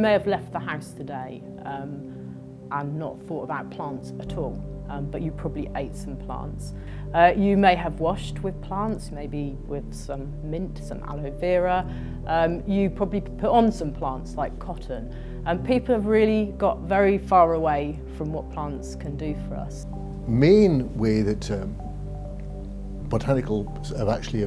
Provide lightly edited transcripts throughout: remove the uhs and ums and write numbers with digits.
may have left the house today and not thought about plants at all, but you probably ate some plants. You may have washed with plants, maybe with some mint, some aloe vera. You probably put on some plants like cotton. And people have really got very far away from what plants can do for us. Main way that botanicals have actually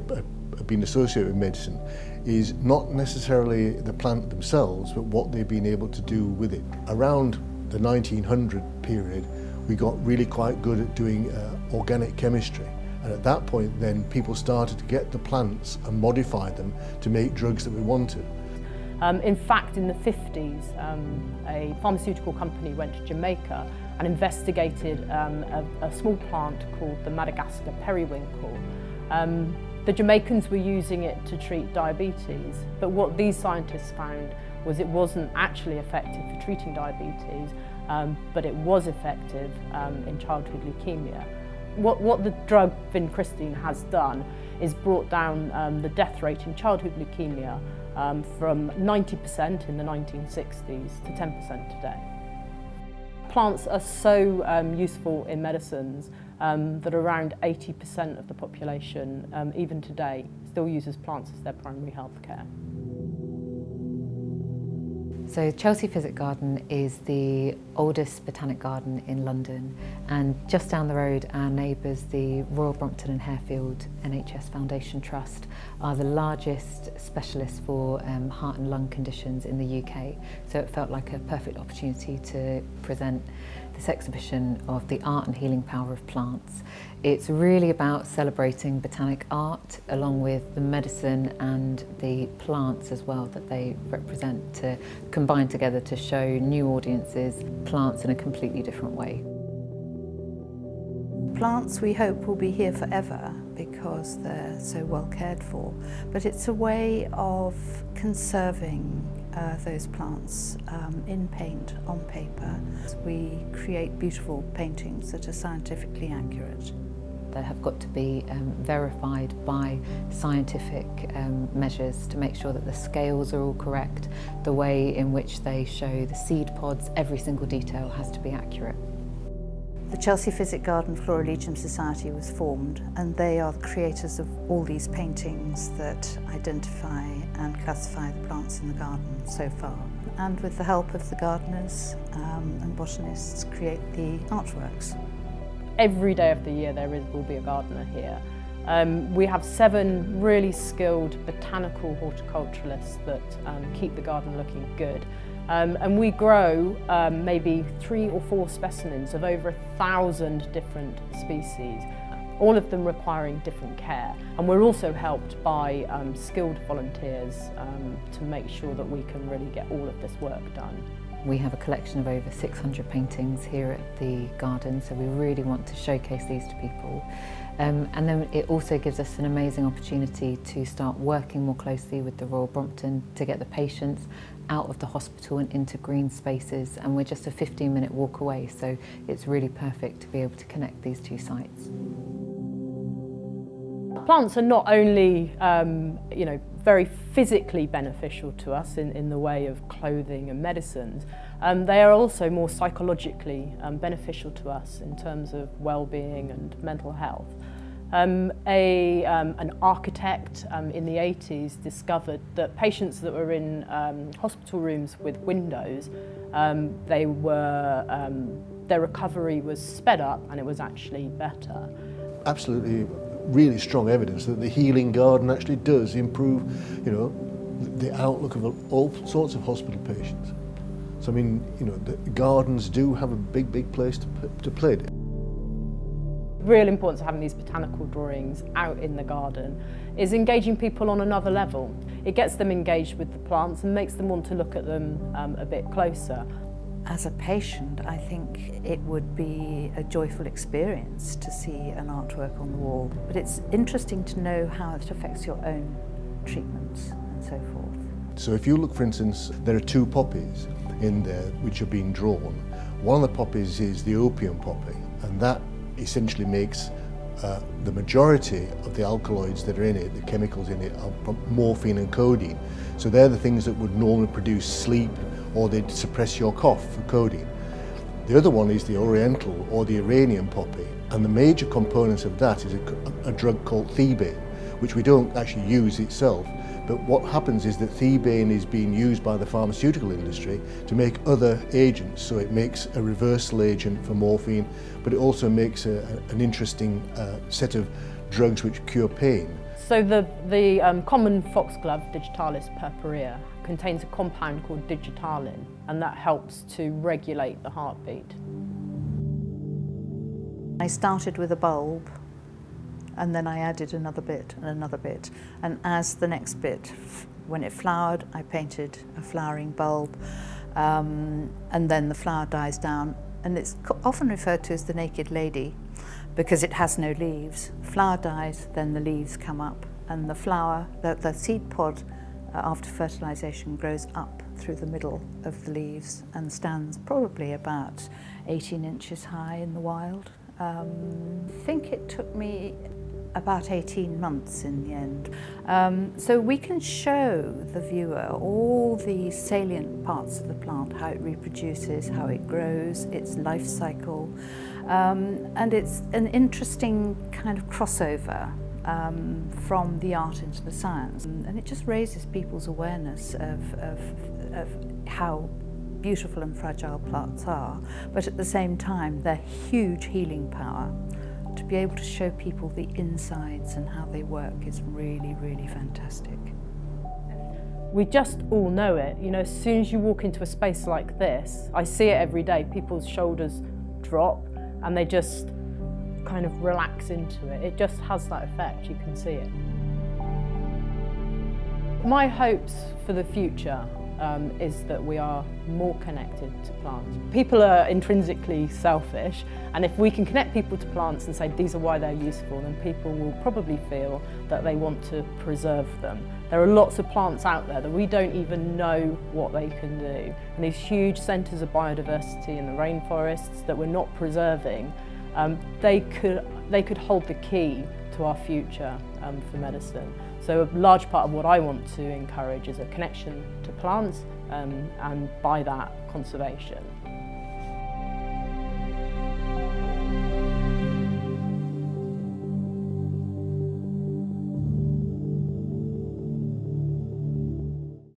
been associated with medicine is not necessarily the plant themselves, but what they've been able to do with it. Around the 1900 period, we got really quite good at doing organic chemistry. And at that point then people started to get the plants and modify them to make drugs that we wanted. In fact, in the 50s, a pharmaceutical company went to Jamaica and investigated a small plant called the Madagascar periwinkle. The Jamaicans were using it to treat diabetes, but what these scientists found was it wasn't actually effective for treating diabetes, but it was effective in childhood leukemia. What the drug vincristine has done is brought down the death rate in childhood leukemia from 90% in the 1960s to 10% today. Plants are so useful in medicines that around 80% of the population, even today, still uses plants as their primary health care. So Chelsea Physic Garden is the oldest botanic garden in London, and just down the road our neighbours, the Royal Brompton and Harefield NHS Foundation Trust, are the largest specialists for heart and lung conditions in the UK. So it felt like a perfect opportunity to present this exhibition of the art and healing power of plants. It's really about celebrating botanic art along with the medicine and the plants as well that they represent, to combine together to show new audiences plants in a completely different way. Plants, we hope, will be here forever because they're so well cared for, but it's a way of conserving those plants in paint, on paper. We create beautiful paintings that are scientifically accurate. They have got to be verified by scientific measures to make sure that the scales are all correct, the way in which they show the seed pods, every single detail has to be accurate. The Chelsea Physic Garden Floral Society was formed, and they are the creators of all these paintings that identify and classify the plants in the garden so far. And with the help of the gardeners and botanists, create the artworks. Every day of the year will be a gardener here. We have 7 really skilled botanical horticulturalists that keep the garden looking good. And we grow maybe 3 or 4 specimens of over 1,000 different species, all of them requiring different care. And we're also helped by skilled volunteers to make sure that we can really get all of this work done. We have a collection of over 600 paintings here at the garden, so we really want to showcase these to people. And then it also gives us an amazing opportunity to start working more closely with the Royal Brompton to get the patients out of the hospital and into green spaces, and we're just a 15-minute walk away, so it's really perfect to be able to connect these two sites. Plants are not only very physically beneficial to us in the way of clothing and medicines, they are also more psychologically beneficial to us in terms of well-being and mental health. An architect in the 80s discovered that patients that were in hospital rooms with windows, their recovery was sped up and it was actually better. Absolutely really strong evidence that the healing garden actually does improve, the outlook of all sorts of hospital patients. So I mean, the gardens do have a big place to play. Real importance of having these botanical drawings out in the garden is engaging people on another level. It gets them engaged with the plants and makes them want to look at them a bit closer. As a patient, I think it would be a joyful experience to see an artwork on the wall. But it's interesting to know how it affects your own treatments and so forth. So if you look, for instance, there are 2 poppies in there which are being drawn. One of the poppies is the opium poppy, and that essentially makes the majority of the alkaloids that are in it, the chemicals in it, are morphine and codeine. So they're the things that would normally produce sleep or they suppress your cough for codeine. The other one is the Oriental or the Iranian Poppy, and the major components of that is a drug called thebaine, which we don't actually use itself, but what happens is that thebaine is being used by the pharmaceutical industry to make other agents, so it makes a reversal agent for morphine, but it also makes an interesting set of drugs which cure pain. So the common foxglove, Digitalis purpurea, contains a compound called digitalin, and that helps to regulate the heartbeat. I started with a bulb, and then I added another bit and another bit, and as the next bit, when it flowered, I painted a flowering bulb, and then the flower dies down, and it's often referred to as the naked lady because it has no leaves. Flower dies, then the leaves come up, and the flower, the seed pod after fertilization grows up through the middle of the leaves and stands probably about 18 inches high in the wild. I think it took me about 18 months in the end. So we can show the viewer all the salient parts of the plant, how it reproduces, how it grows, its life cycle, and it's an interesting kind of crossover from the art into the science, and it just raises people's awareness of how beautiful and fragile plants are, but at the same time their huge healing power. To be able to show people the insides and how they work is really, really fantastic. We just all know it. You know, as soon as you walk into a space like this, I see it every day, people's shoulders drop and they just kind of relax into it. It just has that effect, you can see it. My hopes for the future is that we are more connected to plants. People are intrinsically selfish, and if we can connect people to plants and say these are why they're useful, then people will probably feel that they want to preserve them. There are lots of plants out there that we don't even know what they can do, and these huge centres of biodiversity in the rainforests that we're not preserving, they could hold the key to our future for medicine. So a large part of what I want to encourage is a connection to plants and by that conservation.